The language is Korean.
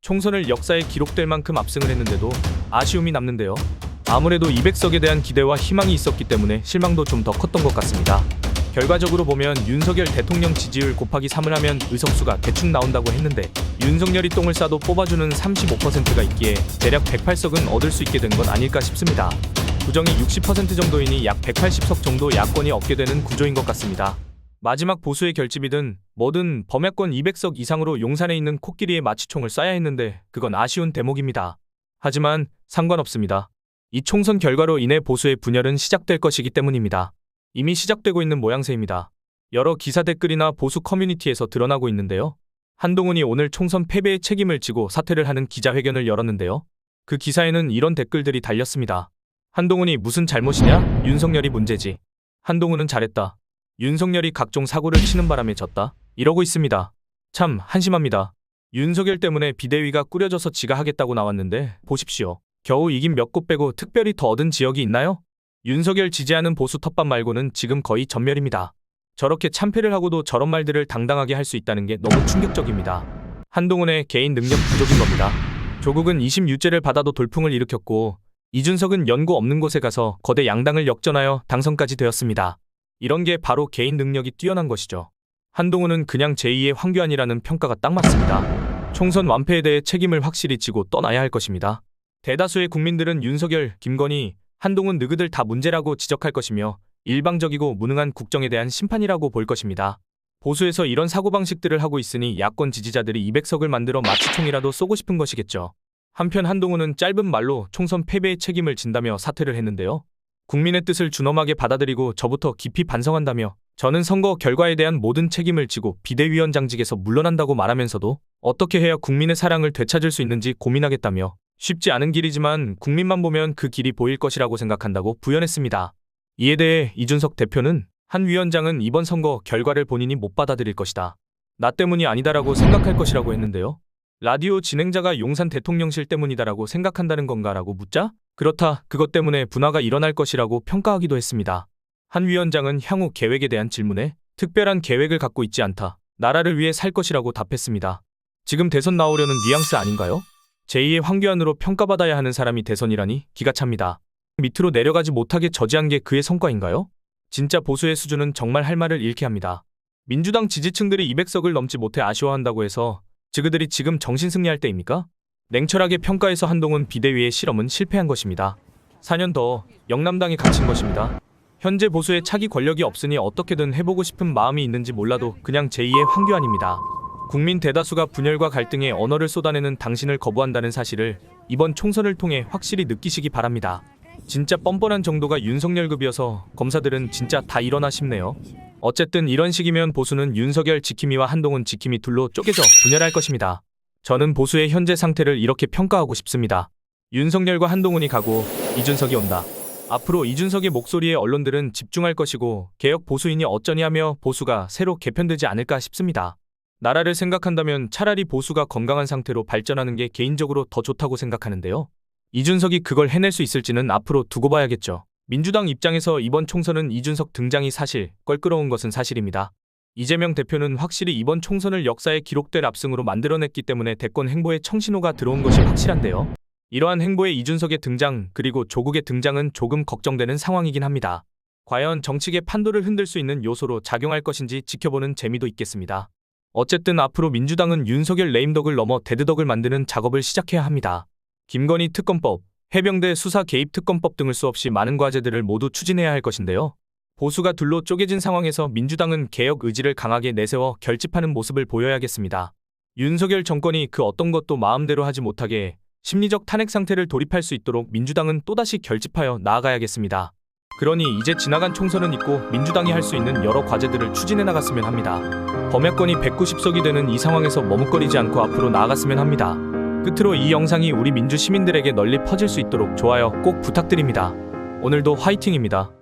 총선을 역사에 기록될 만큼 압승을 했는데도 아쉬움이 남는데요. 아무래도 200석에 대한 기대와 희망이 있었기 때문에 실망도 좀 더 컸던 것 같습니다. 결과적으로 보면 윤석열 대통령 지지율 곱하기 3을 하면 의석수가 대충 나온다고 했는데 윤석열이 똥을 싸도 뽑아주는 35%가 있기에 대략 108석은 얻을 수 있게 된 건 아닐까 싶습니다. 부정이 60% 정도이니 약 180석 정도 야권이 얻게 되는 구조인 것 같습니다. 마지막 보수의 결집이든 뭐든 범야권 200석 이상으로 용산에 있는 코끼리에 마취총을 쏴야 했는데 그건 아쉬운 대목입니다. 하지만 상관없습니다. 이 총선 결과로 인해 보수의 분열은 시작될 것이기 때문입니다. 이미 시작되고 있는 모양새입니다. 여러 기사 댓글이나 보수 커뮤니티에서 드러나고 있는데요. 한동훈이 오늘 총선 패배의 책임을 지고 사퇴를 하는 기자회견을 열었는데요. 그 기사에는 이런 댓글들이 달렸습니다. 한동훈이 무슨 잘못이냐? 윤석열이 문제지. 한동훈은 잘했다. 윤석열이 각종 사고를 치는 바람에 졌다. 이러고 있습니다. 참 한심합니다. 윤석열 때문에 비대위가 꾸려져서 지가 하겠다고 나왔는데 보십시오. 겨우 이긴 몇 곳 빼고 특별히 더 얻은 지역이 있나요? 윤석열 지지하는 보수 텃밭 말고는 지금 거의 전멸입니다. 저렇게 참패를 하고도 저런 말들을 당당하게 할 수 있다는 게 너무 충격적입니다. 한동훈의 개인 능력 부족인 겁니다. 조국은 20유죄를 받아도 돌풍을 일으켰고 이준석은 연고 없는 곳에 가서 거대 양당을 역전하여 당선까지 되었습니다. 이런 게 바로 개인 능력이 뛰어난 것이죠. 한동훈은 그냥 제2의 황교안이라는 평가가 딱 맞습니다. 총선 완패에 대해 책임을 확실히 지고 떠나야 할 것입니다. 대다수의 국민들은 윤석열, 김건희, 한동훈 느그들 다 문제라고 지적할 것이며 일방적이고 무능한 국정에 대한 심판이라고 볼 것입니다. 보수에서 이런 사고방식들을 하고 있으니 야권 지지자들이 200석을 만들어 마취총이라도 쏘고 싶은 것이겠죠. 한편 한동훈은 짧은 말로 총선 패배의 책임을 진다며 사퇴를 했는데요. 국민의 뜻을 준엄하게 받아들이고 저부터 깊이 반성한다며 저는 선거 결과에 대한 모든 책임을 지고 비대위원장직에서 물러난다고 말하면서도 어떻게 해야 국민의 사랑을 되찾을 수 있는지 고민하겠다며 쉽지 않은 길이지만 국민만 보면 그 길이 보일 것이라고 생각한다고 부연했습니다. 이에 대해 이준석 대표는 한 위원장은 이번 선거 결과를 본인이 못 받아들일 것이다. 나 때문이 아니다라고 생각할 것이라고 했는데요. 라디오 진행자가 용산 대통령실 때문이다라고 생각한다는 건가라고 묻자 그렇다, 그것 때문에 분화가 일어날 것이라고 평가하기도 했습니다. 한 위원장은 향후 계획에 대한 질문에 특별한 계획을 갖고 있지 않다. 나라를 위해 살 것이라고 답했습니다. 지금 대선 나오려는 뉘앙스 아닌가요? 제2의 황교안으로 평가받아야 하는 사람이 대선이라니 기가 찹니다. 밑으로 내려가지 못하게 저지한 게 그의 성과인가요? 진짜 보수의 수준은 정말 할 말을 잃게 합니다. 민주당 지지층들이 200석을 넘지 못해 아쉬워한다고 해서 그들이 지금 정신승리할 때입니까? 냉철하게 평가해서 한동훈 비대위의 실험은 실패한 것입니다. 4년 더 영남당에 갇힌 것입니다. 현재 보수에 차기 권력이 없으니 어떻게든 해보고 싶은 마음이 있는지 몰라도 그냥 제2의 황교안입니다. 국민 대다수가 분열과 갈등에 언어를 쏟아내는 당신을 거부한다는 사실을 이번 총선을 통해 확실히 느끼시기 바랍니다. 진짜 뻔뻔한 정도가 윤석열급이어서 검사들은 진짜 다 일어나 싶네요. 어쨌든 이런 식이면 보수는 윤석열 지킴이와 한동훈 지킴이 둘로 쪼개져 분열할 것입니다. 저는 보수의 현재 상태를 이렇게 평가하고 싶습니다. 윤석열과 한동훈이 가고 이준석이 온다. 앞으로 이준석의 목소리에 언론들은 집중할 것이고 개혁 보수인이 어쩌니 하며 보수가 새로 개편되지 않을까 싶습니다. 나라를 생각한다면 차라리 보수가 건강한 상태로 발전하는 게 개인적으로 더 좋다고 생각하는데요. 이준석이 그걸 해낼 수 있을지는 앞으로 두고 봐야겠죠. 민주당 입장에서 이번 총선은 이준석 등장이 사실 껄끄러운 것은 사실입니다. 이재명 대표는 확실히 이번 총선을 역사에 기록될 압승으로 만들어냈기 때문에 대권 행보에 청신호가 들어온 것이 확실한데요. 이러한 행보에 이준석의 등장 그리고 조국의 등장은 조금 걱정되는 상황이긴 합니다. 과연 정치계 판도를 흔들 수 있는 요소로 작용할 것인지 지켜보는 재미도 있겠습니다. 어쨌든 앞으로 민주당은 윤석열 레임덕을 넘어 데드덕을 만드는 작업을 시작해야 합니다. 김건희 특검법, 해병대 수사 개입 특검법 등을 수없이 많은 과제들을 모두 추진해야 할 것인데요. 보수가 둘로 쪼개진 상황에서 민주당은 개혁 의지를 강하게 내세워 결집하는 모습을 보여야겠습니다. 윤석열 정권이 그 어떤 것도 마음대로 하지 못하게 심리적 탄핵 상태를 돌입할 수 있도록 민주당은 또다시 결집하여 나아가야겠습니다. 그러니 이제 지나간 총선은 잊고 민주당이 할 수 있는 여러 과제들을 추진해 나갔으면 합니다. 범야권이 190석이 되는 이 상황에서 머뭇거리지 않고 앞으로 나아갔으면 합니다. 끝으로 이 영상이 우리 민주 시민들에게 널리 퍼질 수 있도록 좋아요 꼭 부탁드립니다. 오늘도 화이팅입니다.